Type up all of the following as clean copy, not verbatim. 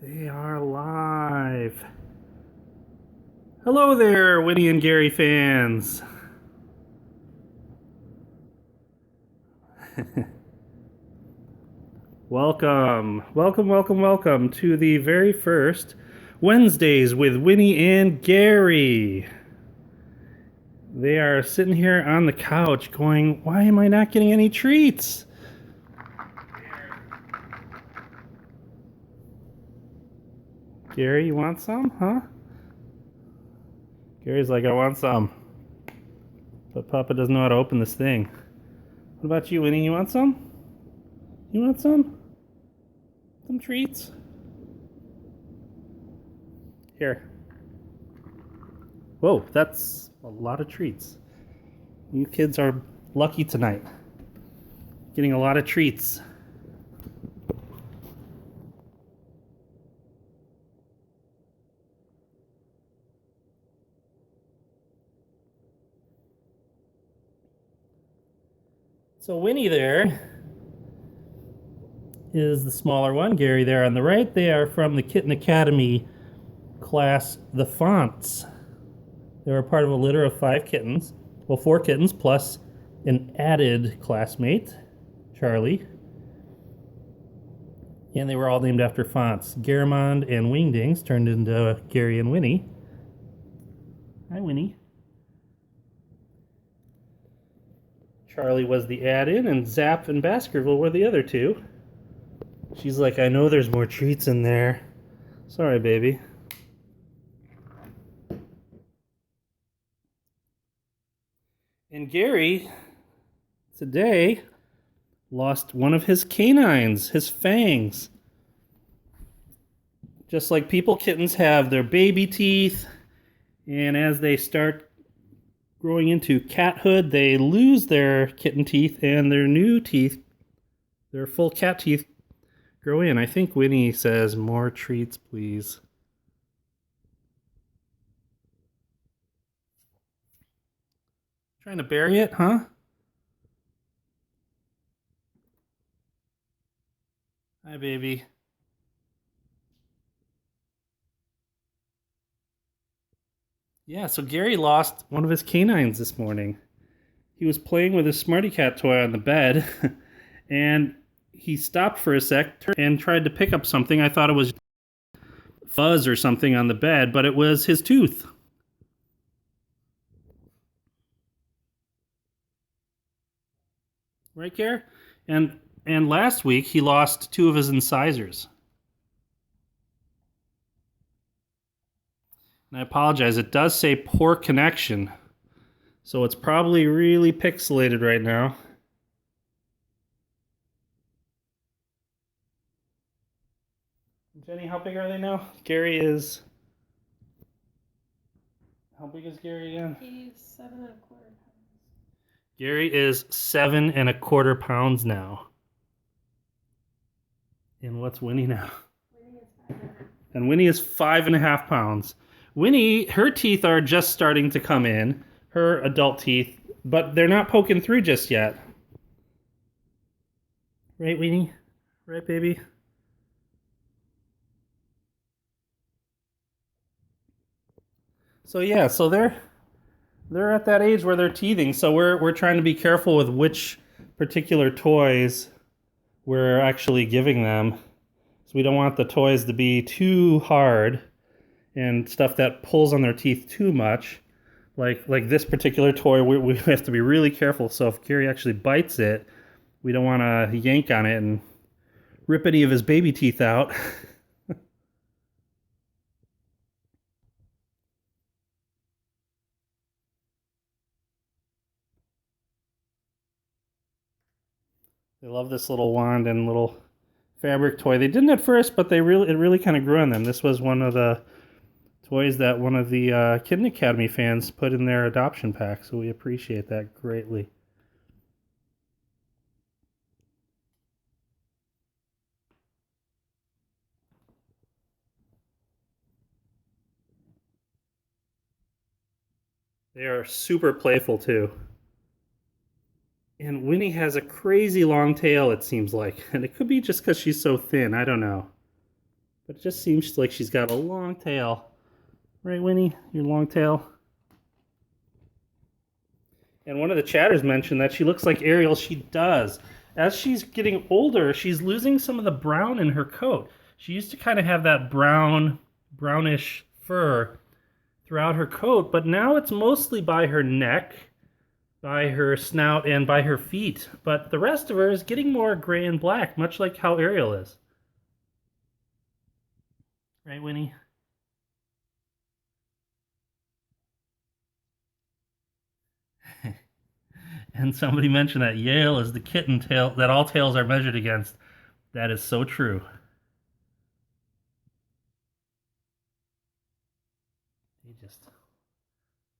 They are live. Hello there, Winnie and Gary fans. Welcome to the very first Wednesdays with Winnie and Gary. They are sitting here on the couch going, why am I not getting any treats? Gary, you want some, huh? Gary's like, I want some. But Papa doesn't know how to open this thing. What about you, Winnie? You want some? You want some? Some treats? Here. Whoa, that's a lot of treats. You kids are lucky tonight. Getting a lot of treats. So Winnie there is the smaller one. Gary there on the right. They are from the Kitten Academy class, the Fonts. They were part of a litter of 5 kittens. Well, 4 kittens plus an added classmate, Charlie. And they were all named after fonts. Garamond and Wingdings turned into Gary and Winnie. Hi, Winnie. Charlie was the add-in, and Zap and Baskerville were the other 2. She's like, I know there's more treats in there. Sorry, baby. And Gary, today, lost one of his canines, his fangs. Just like people, kittens have their baby teeth, and as they start growing into cathood, they lose their kitten teeth, and their new teeth, their full cat teeth, grow in. I think Winnie says, more treats, please. Trying to bury it, huh? Hi, baby. Yeah, so Gary lost one of his canines this morning. He was playing with his Smarty Cat toy on the bed, and he stopped for a sec and tried to pick up something. I thought it was fuzz or something on the bed, but it was his tooth. Right, Gare? And last week he lost 2 of his incisors. And I apologize, it does say poor connection. So it's probably really pixelated right now. Jenny, how big are they now? Gary is... How big is Gary again? He's 7 1/4 pounds. Gary is 7 1/4 pounds now. And what's Winnie now? Winnie is 5 And Winnie is 5.5 pounds. Winnie, her teeth are just starting to come in, her adult teeth, but they're not poking through just yet. Right, Winnie? Right, baby? So yeah, so they're at that age where they're teething. So we're trying to be careful with which particular toys we're actually giving them. So we don't want the toys to be too hard and stuff that pulls on their teeth too much. Like this particular toy, we have to be really careful. So if Gary actually bites it, we don't want to yank on it and rip any of his baby teeth out. They love this little wand and little fabric toy. They didn't at first, but it really kind of grew on them. This was one of the toys that one of the Kitten Academy fans put in their adoption pack, so we appreciate that greatly. They are super playful too. And Winnie has a crazy long tail, it seems like. And it could be just because she's so thin, I don't know. But it just seems like she's got a long tail. Right, Winnie? Your long tail? And one of the chatters mentioned that she looks like Ariel. She does. As she's getting older, she's losing some of the brown in her coat. She used to kind of have that brownish fur throughout her coat, but now it's mostly by her neck, by her snout, and by her feet. But the rest of her is getting more gray and black, much like how Ariel is. Right, Winnie? And somebody mentioned that Yale is the kitten tail that all tails are measured against. That is so true.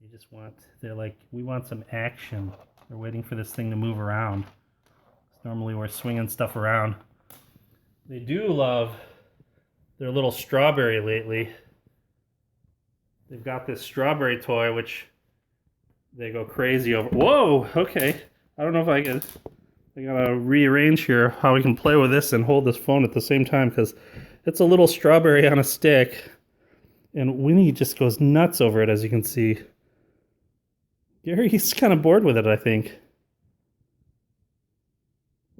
They just want, they're like, we want some action. They're waiting for this thing to move around. Normally we're swinging stuff around. They do love their little strawberry lately. They've got this strawberry toy, which they go crazy over. Whoa, okay. I don't know if I gotta rearrange here how we can play with this and hold this phone at the same time, because it's a little strawberry on a stick. And Winnie just goes nuts over it, as you can see. Gary's kind of bored with it, I think.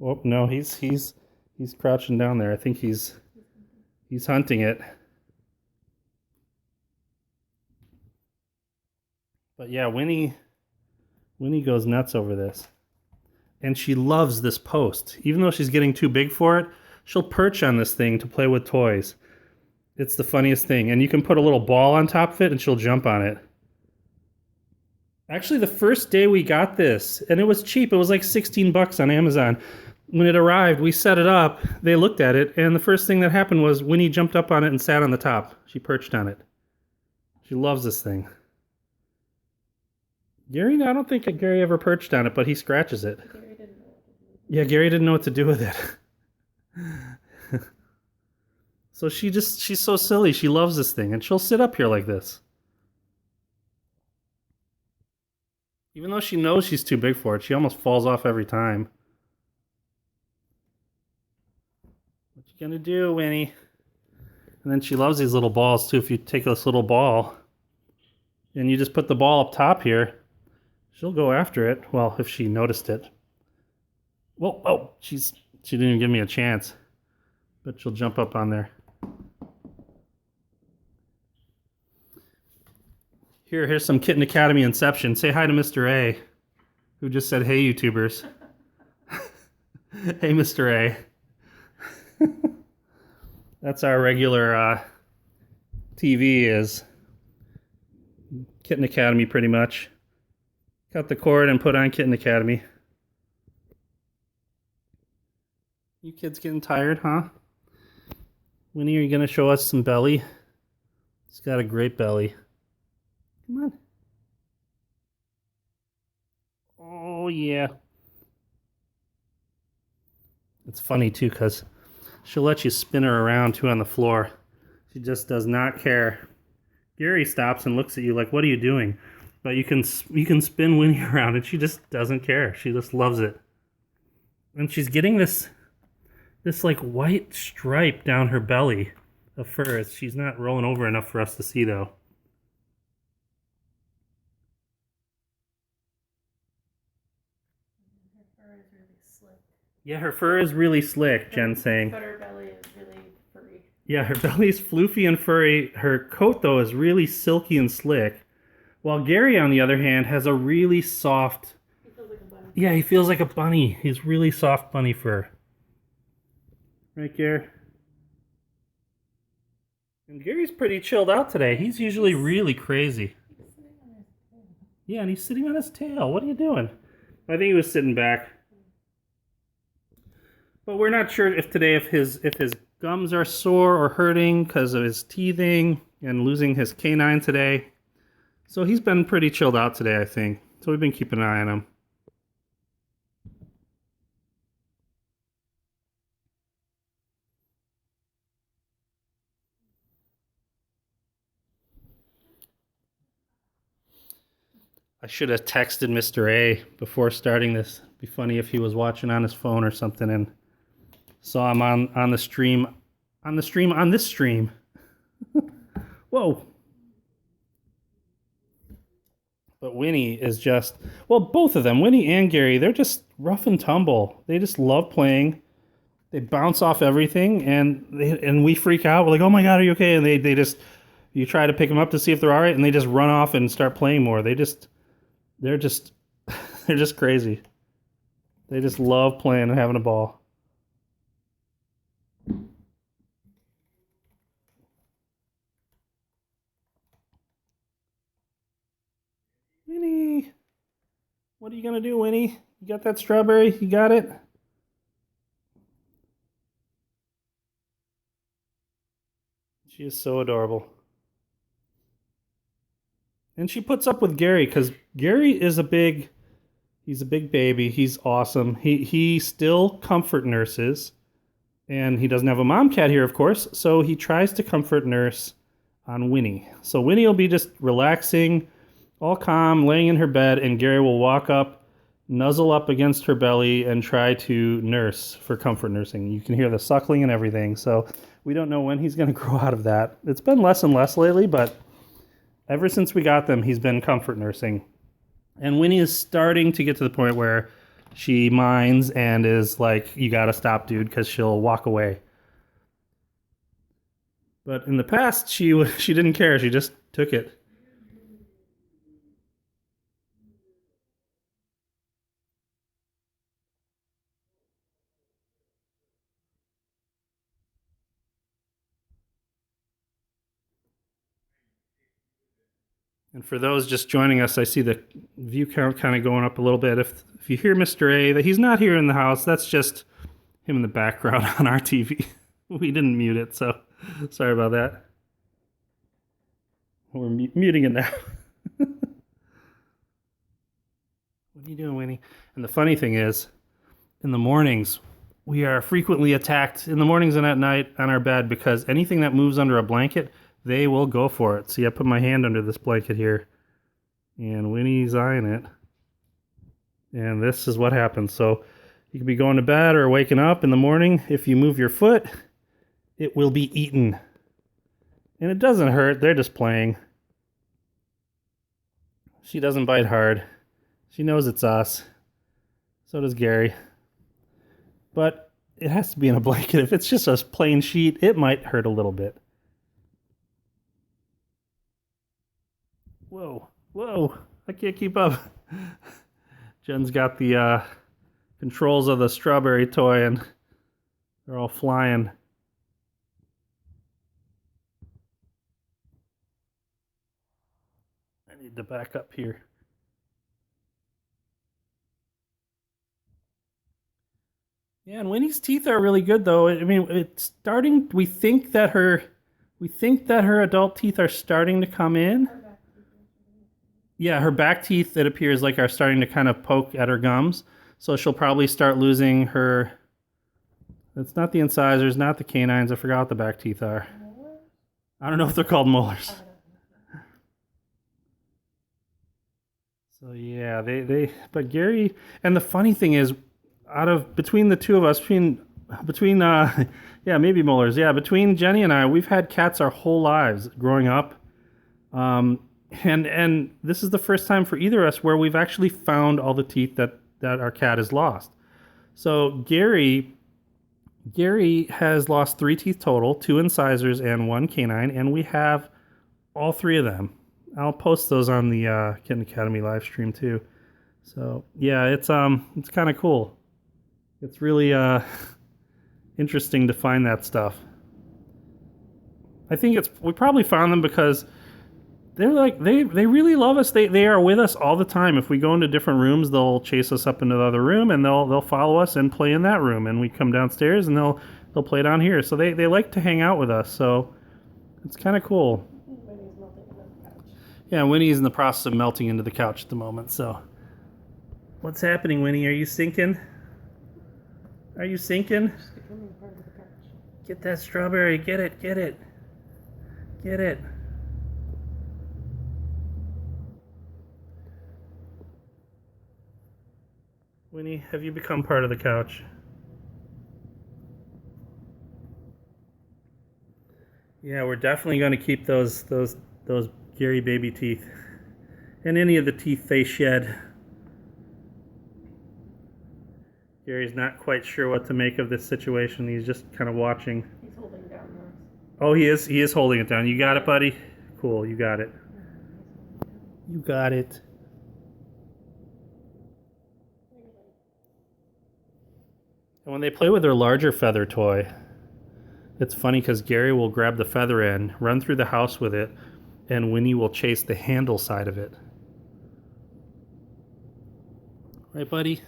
Oh no, he's crouching down there. I think he's hunting it. But yeah, Winnie goes nuts over this. And she loves this post. Even though she's getting too big for it, she'll perch on this thing to play with toys. It's the funniest thing. And you can put a little ball on top of it and she'll jump on it. Actually, the first day we got this, and it was cheap. It was like 16 bucks on Amazon. When it arrived, we set it up. They looked at it, and the first thing that happened was Winnie jumped up on it and sat on the top. She perched on it. She loves this thing. Gary, I don't think Gary ever perched on it, but he scratches it. Yeah, Gary didn't know what to do with it. So she's so silly. She loves this thing, and she'll sit up here like this. Even though she knows she's too big for it, she almost falls off every time. What you gonna do, Winnie? And then she loves these little balls too. If you take this little ball and you just put the ball up top here, she'll go after it. Well, if she noticed it. Well, oh, she didn't even give me a chance. But she'll jump up on there. Here's some Kitten Academy Inception. Say hi to Mr. A, who just said, hey, YouTubers. Hey, Mr. A. That's our regular TV is Kitten Academy, pretty much. Cut the cord and put on Kitten Academy. You kids getting tired, huh? Winnie, are you going to show us some belly? He's got a great belly. Come on. Oh, yeah. It's funny, too, because she'll let you spin her around, too, on the floor. She just does not care. Gary stops and looks at you like, what are you doing? But you can spin Winnie around, and she just doesn't care. She just loves it. And she's getting this like white stripe down her belly of fur. She's not rolling over enough for us to see, though. Yeah, her fur is really slick, Jen's saying. But her belly is really furry. Yeah, her belly is floofy and furry. Her coat, though, is really silky and slick. While Gary, on the other hand, has a really soft... He feels like a bunny. Yeah, he feels like a bunny. He's really soft bunny fur. Right, Gary? And Gary's pretty chilled out today. He's usually really crazy. Yeah, and he's sitting on his tail. What are you doing? I think he was sitting back. But we're not sure if today if his gums are sore or hurting because of his teething and losing his canine today. So he's been pretty chilled out today, I think. So we've been keeping an eye on him. I should have texted Mr. A before starting this. It'd be funny if he was watching on his phone or something and saw him on the stream on the stream, on this stream. Whoa. But Winnie is just, well, both of them, Winnie and Gary, they're just rough and tumble. They just love playing. They bounce off everything, and we freak out. We're like, oh my God, are you okay? And they just, you try to pick them up to see if they're all right, and they just run off and start playing more. They're just, they're just crazy. They just love playing and having a ball. Winnie, what are you gonna do, Winnie? You got that strawberry? You got it? She is so adorable. And she puts up with Gary because Gary is he's a big baby. He's awesome. He still comfort nurses, and he doesn't have a mom cat here, of course. So he tries to comfort nurse on Winnie. So Winnie will be just relaxing, all calm, laying in her bed, and Gary will walk up, nuzzle up against her belly, and try to nurse for comfort nursing. You can hear the suckling and everything. So we don't know when he's going to grow out of that. It's been less and less lately, but ever since we got them, he's been comfort nursing. And Winnie is starting to get to the point where she minds and is like, you gotta stop, dude, because she'll walk away. But in the past, she didn't care. She just took it. And for those just joining us, I see the view count kind of going up a little bit. If you hear Mr. A, that he's not here in the house, that's just him in the background on our TV. We didn't mute it, so sorry about that. We're muting it now. What are you doing, Winnie? And the funny thing is, in the mornings, we are frequently attacked in the mornings and at night on our bed because anything that moves under a blanket, they will go for it. See, I put my hand under this blanket here, and Winnie's eyeing it. And this is what happens. So you could be going to bed or waking up in the morning. If you move your foot, it will be eaten. And it doesn't hurt. They're just playing. She doesn't bite hard. She knows it's us. So does Gary. But it has to be in a blanket. If it's just a plain sheet, it might hurt a little bit. Whoa, whoa, I can't keep up. Jen's got the controls of the strawberry toy and they're all flying. I need to back up here. Yeah, and Winnie's teeth are really good though. I mean, it's starting, we think that her adult teeth are starting to come in. Yeah, her back teeth, it appears like, are starting to kind of poke at her gums. So she'll probably start losing her... It's not the incisors, not the canines. I forgot what the back teeth are. I don't know if they're called molars. So yeah, but Gary... And the funny thing is, between the two of us, between yeah, maybe molars. Yeah, between Jenny and I, we've had cats our whole lives growing up. And this is the first time for either of us where we've actually found all the teeth that our cat has lost. So Gary has lost 3 teeth total, 2 incisors and 1 canine, and we have all 3 of them. I'll post those on the Kitten Academy live stream too. So yeah, it's kind of cool. It's really interesting to find that stuff. I think we probably found them because they're like they really love us. They are with us all the time. If we go into different rooms, they'll chase us up into the other room and they'll follow us and play in that room. And we come downstairs and they'll play down here. So they like to hang out with us. So it's kind of cool. Winnie's melting into the couch. Yeah, Winnie's in the process of melting into the couch at the moment. So what's happening, Winnie? Are you sinking? Are you sinking? She's becoming part of the couch. Get that strawberry. Get it. Get it. Get it. Winnie, have you become part of the couch? Yeah, we're definitely going to keep those Gary baby teeth and any of the teeth they shed. Gary's not quite sure what to make of this situation. He's just kind of watching. He's holding down Norris. Oh, he is. He is holding it down. You got it, buddy? Cool, you got it. You got it. And when they play with their larger feather toy, it's funny because Gary will grab the feather end, run through the house with it, and Winnie will chase the handle side of it. Right, buddy?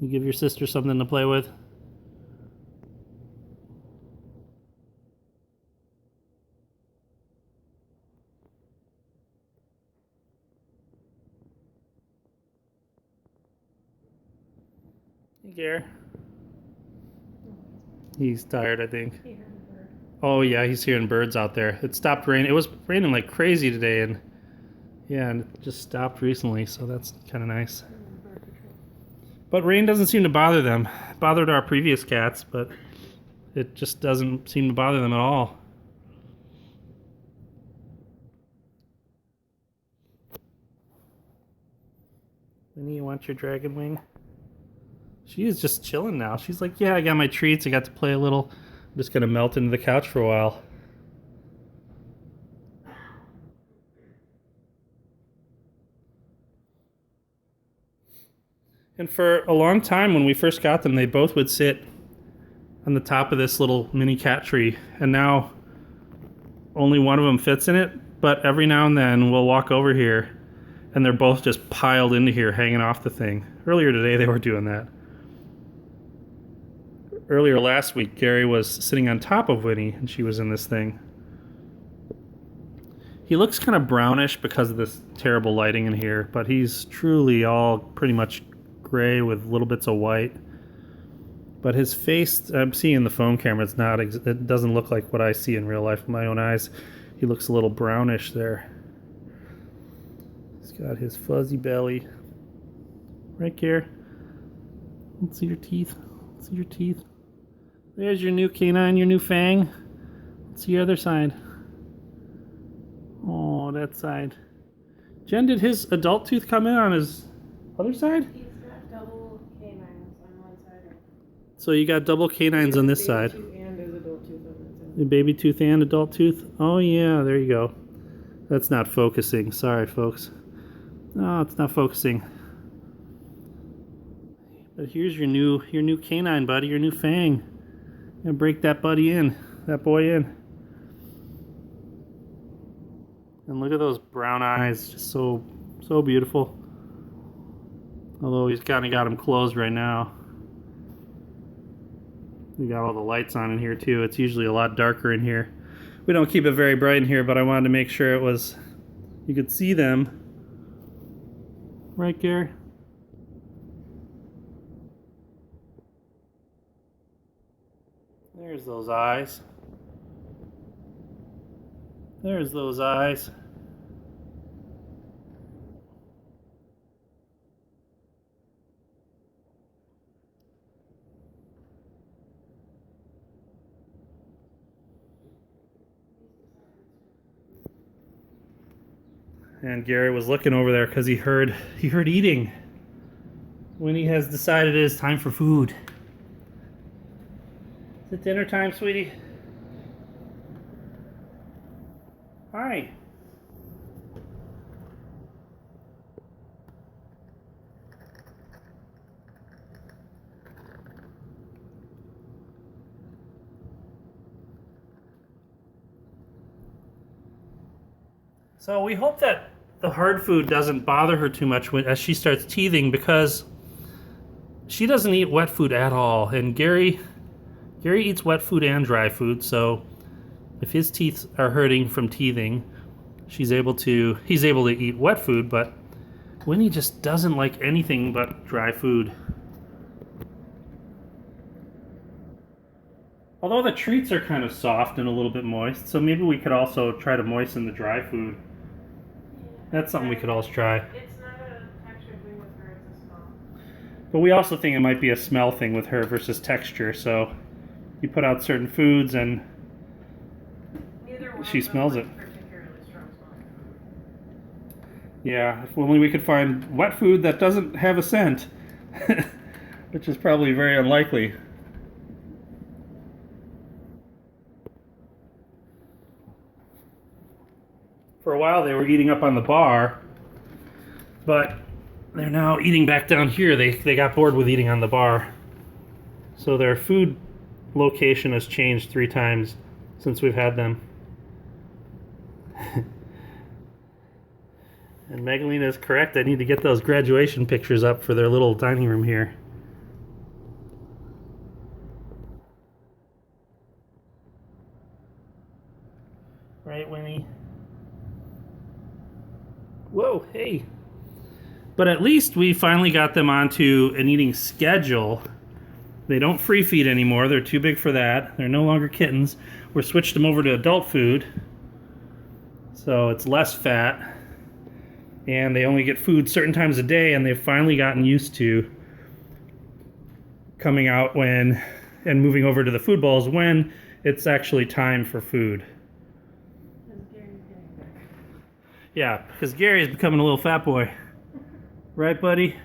You give your sister something to play with? Hey, Gare. He's tired, I think. He heard a bird. Oh yeah, he's hearing birds out there. It stopped raining. It was raining like crazy today, and yeah, and it just stopped recently, so that's kind of nice. Bird patrol. But rain doesn't seem to bother them. It bothered our previous cats, but it just doesn't seem to bother them at all. Winnie, you want your dragon wing? She is just chilling now. She's like, yeah, I got my treats. I got to play a little. I'm just going to melt into the couch for a while. And for a long time, when we first got them, they both would sit on the top of this little mini cat tree. And now only one of them fits in it. But every now and then, we'll walk over here, and they're both just piled into here, hanging off the thing. Earlier today, they were doing that. Earlier last week, Gary was sitting on top of Winnie, and she was in this thing. He looks kind of brownish because of this terrible lighting in here, but he's truly all pretty much gray with little bits of white. But his face, I'm seeing in the phone camera, it doesn't look like what I see in real life with my own eyes. He looks a little brownish there. He's got his fuzzy belly. Right, Gare? Let's see your teeth. Let's see your teeth. There's your new canine, your new fang. Let's see your other side. Oh, that side. Jen, did his adult tooth come in on his other side? He's got double canines on one side. So you got double canines on this side. Baby tooth and his adult tooth on that side. The baby tooth and adult tooth? Oh yeah, there you go. That's not focusing. Sorry, folks. No, it's not focusing. But here's your new canine, buddy, your new fang. Gonna break that boy in. And look at those brown eyes, just so beautiful. Although he's kind of got them closed right now. We got all the lights on in here too. It's usually a lot darker in here. We don't keep it very bright in here, but I wanted to make sure you could see them. Right, Gare? There's those eyes. There's those eyes. And Gary was looking over there because he heard eating. Winnie has decided it is time for food. Is it dinner time, sweetie? Hi. So we hope that the hard food doesn't bother her too much as she starts teething, because she doesn't eat wet food at all. And Gary eats wet food and dry food, so if his teeth are hurting from teething, he's able to eat wet food, but Winnie just doesn't like anything but dry food. Although the treats are kind of soft and a little bit moist, so maybe we could also try to moisten the dry food. That's something we could always try. It's not a texture thing with her, it's a smell. But we also think it might be a smell thing with her versus texture, so you put out certain foods and She smells it. Particularly strong smell. Yeah, if only we could find wet food that doesn't have a scent, which is probably very unlikely. For a while they were eating up on the bar, but they're now eating back down here. They got bored with eating on the bar. So their food location has changed 3 times since we've had them. And Magdalena is correct. I need to get those graduation pictures up for their little dining room here. Right, Winnie? Whoa, hey. But at least we finally got them onto an eating schedule. They don't free feed anymore. They're too big for that. They're no longer kittens. We're switched them over to adult food. So it's less fat. And they only get food certain times a day, and they've finally gotten used to coming out when and moving over to the food bowls when it's actually time for food. Yeah, because Gary is becoming a little fat boy. Right, buddy?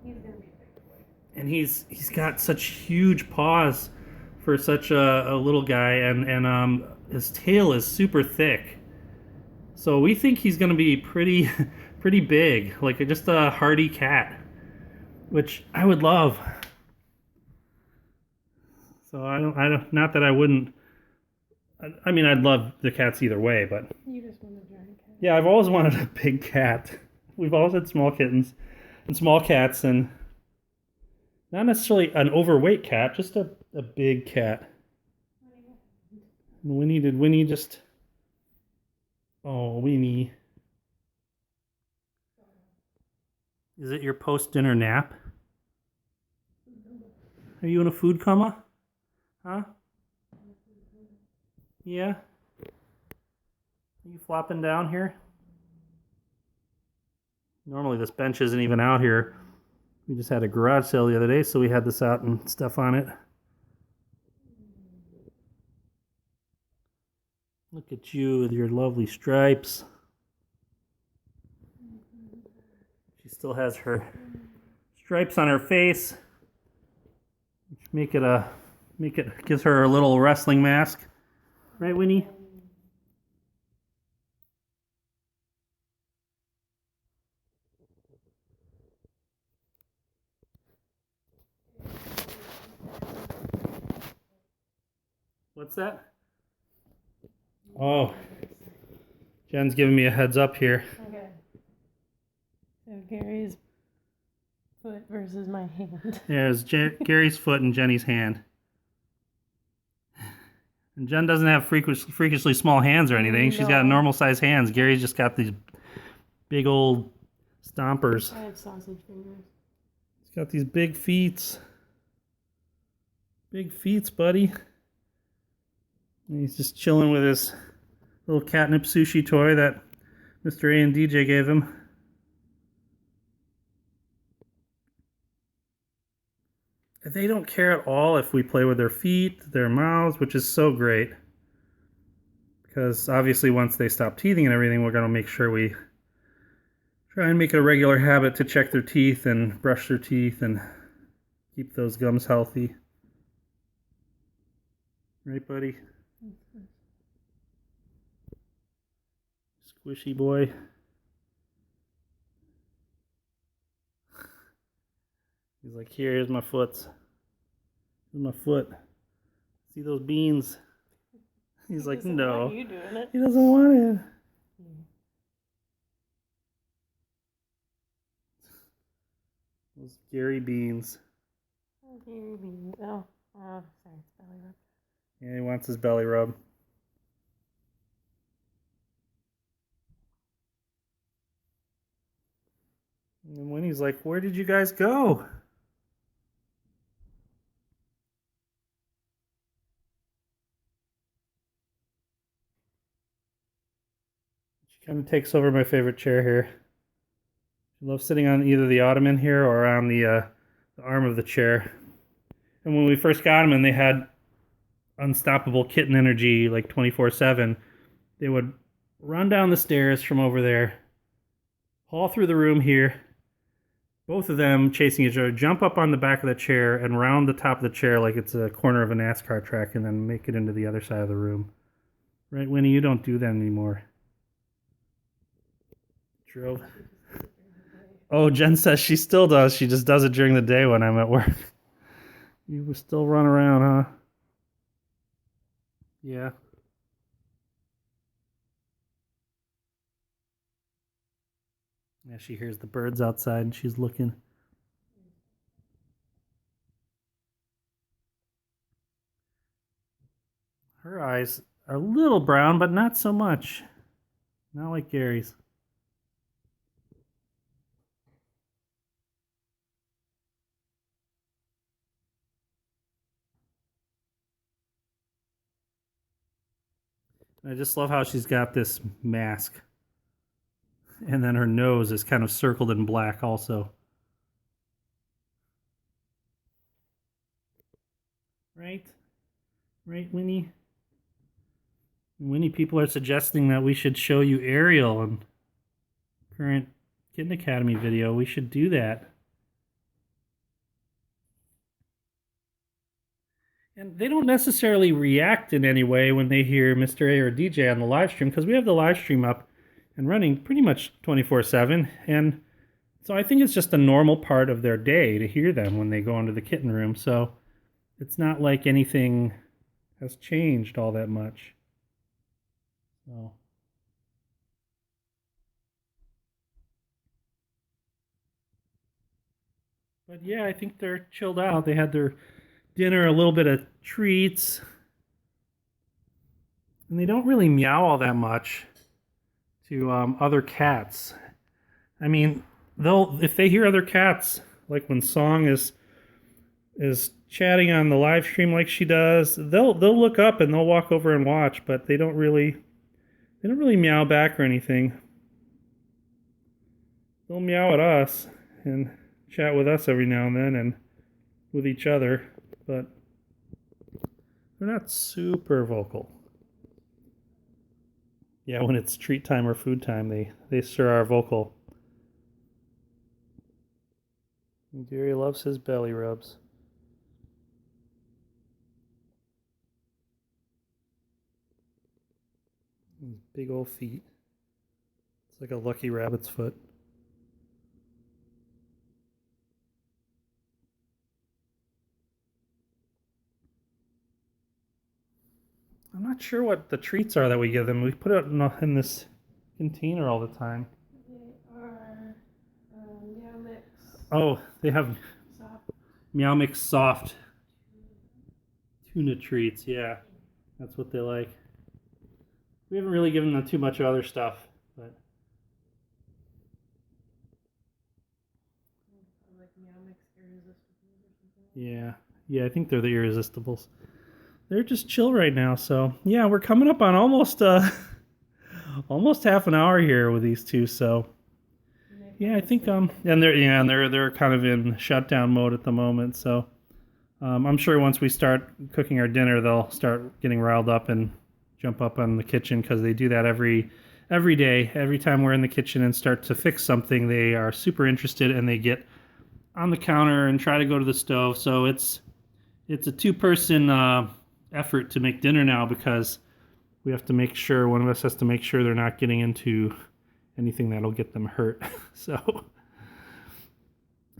He's gonna be a big boy. And he's got such huge paws for such a little guy, and his tail is super thick. So we think he's going to be pretty big, like just a hardy cat, which I would love. So I don't, not that I wouldn't. I mean, I'd love the cats either way, but You just want a giant cat. yeah, I've always wanted a big cat. We've always had small kittens and small cats, and not necessarily an overweight cat, just a big cat. Did Winnie just... Oh, Winnie. Is it your post-dinner nap? Are you in a food coma? Huh? Yeah? Are you flopping down here? Normally this bench isn't even out here. We just had a garage sale the other day, so we had this out and stuff on it. Look at you with your lovely stripes. She still has her stripes on her face, which gives her a little wrestling mask. Right, Winnie? What's that? Oh, Jen's giving me a heads up here. Okay. So Gary's foot versus my hand. There's Gary's foot and Jenny's hand. And Jen doesn't have freakishly small hands or anything. She's got normal sized hands. Gary's just got these big old stompers. I have sausage fingers. He's got these big feet. Big feet, buddy. And he's just chilling with his little catnip sushi toy that Mr. A and DJ gave him. They don't care at all if we play with their feet, their mouths, which is so great. Because obviously once they stop teething and everything, we're going to make sure we try and make it a regular habit to check their teeth and brush their teeth and keep those gums healthy. Right, buddy? Squishy boy. He's like, here's my foot. Here's my foot. See those beans? He's like, no. You doing it? He doesn't want it. Those Gary beans. Oh, Gary beans. Oh, sorry, it's belly rub. Yeah, he wants his belly rub. And Winnie's like, where did you guys go? She kind of takes over my favorite chair here. She loves sitting on either the ottoman here or on the arm of the chair. And when we first got them and they had unstoppable kitten energy like 24/7, they would run down the stairs from over there, haul through the room here, both of them chasing each other, jump up on the back of the chair and round the top of the chair like it's a corner of a NASCAR track, and then make it into the other side of the room. Right, Winnie? You don't do that anymore. Drove. Oh, Jen says she still does. She just does it during the day when I'm at work. You will still run around, huh? Yeah. Yeah, she hears the birds outside and she's looking. Her eyes are a little brown, but not so much. Not like Gary's. I just love how she's got this mask. And then her nose is kind of circled in black also. Right? Right, Winnie? Winnie, people are suggesting that we should show you Ariel in current Kitten Academy video. We should do that. And they don't necessarily react in any way when they hear Mr. A or DJ on the live stream, because we have the live stream up and running pretty much 24/7. And so I think it's just a normal part of their day to hear them when they go into the kitten room. So it's not like anything has changed all that much. So. But yeah, I think they're chilled out. They had their dinner, a little bit of treats. And they don't really meow all that much to other cats. I mean, they'll, if they hear other cats, like when Song is chatting on the live stream like she does, they'll look up and they'll walk over and watch, but they don't really meow back or anything. They'll meow at us and chat with us every now and then and with each other, but they're not super vocal. Yeah, when it's treat time or food time, they sure are vocal. And Gary loves his belly rubs. His big old feet. It's like a lucky rabbit's foot. I'm not sure what the treats are that we give them. We put it in this container all the time. They are Meow Mix. Oh, they have Soft. Meow Mix soft tuna treats. Yeah, that's what they like. We haven't really given them too much other stuff, but Like Meow Mix Irresistibles or something. yeah, I think they're the Irresistibles. They're just chill right now, so yeah, we're coming up on almost almost half an hour here with these two. So yeah, I think and they're kind of in shutdown mode at the moment. So I'm sure once we start cooking our dinner, they'll start getting riled up and jump up on the kitchen, because they do that every day. Every time we're in the kitchen and start to fix something, they are super interested and they get on the counter and try to go to the stove. So it's a two-person effort to make dinner now, because we have to make sure, one of us has to make sure they're not getting into anything that'll get them hurt. So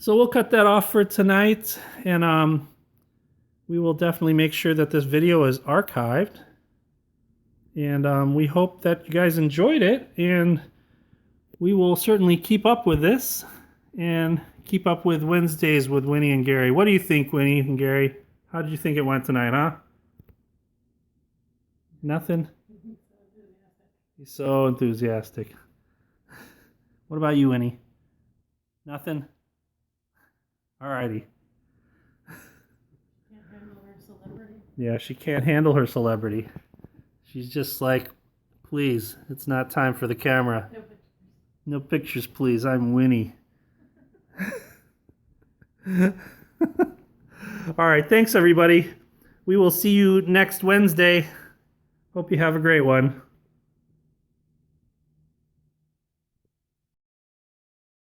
we'll cut that off for tonight, and we will definitely make sure that this video is archived. And we hope that you guys enjoyed it, and we will certainly keep up with this and keep up with Wednesdays with Winnie and Gary. What do you think, Winnie and Gary? How did you think it went tonight, huh? Nothing? He's so enthusiastic. What about you, Winnie? Nothing? Alrighty. Can't handle her celebrity. Yeah, she can't handle her celebrity. She's just like, please, it's not time for the camera. No pictures. No pictures, please. I'm Winnie. All right, thanks, everybody. we will see you next Wednesday. Hope you have a great one.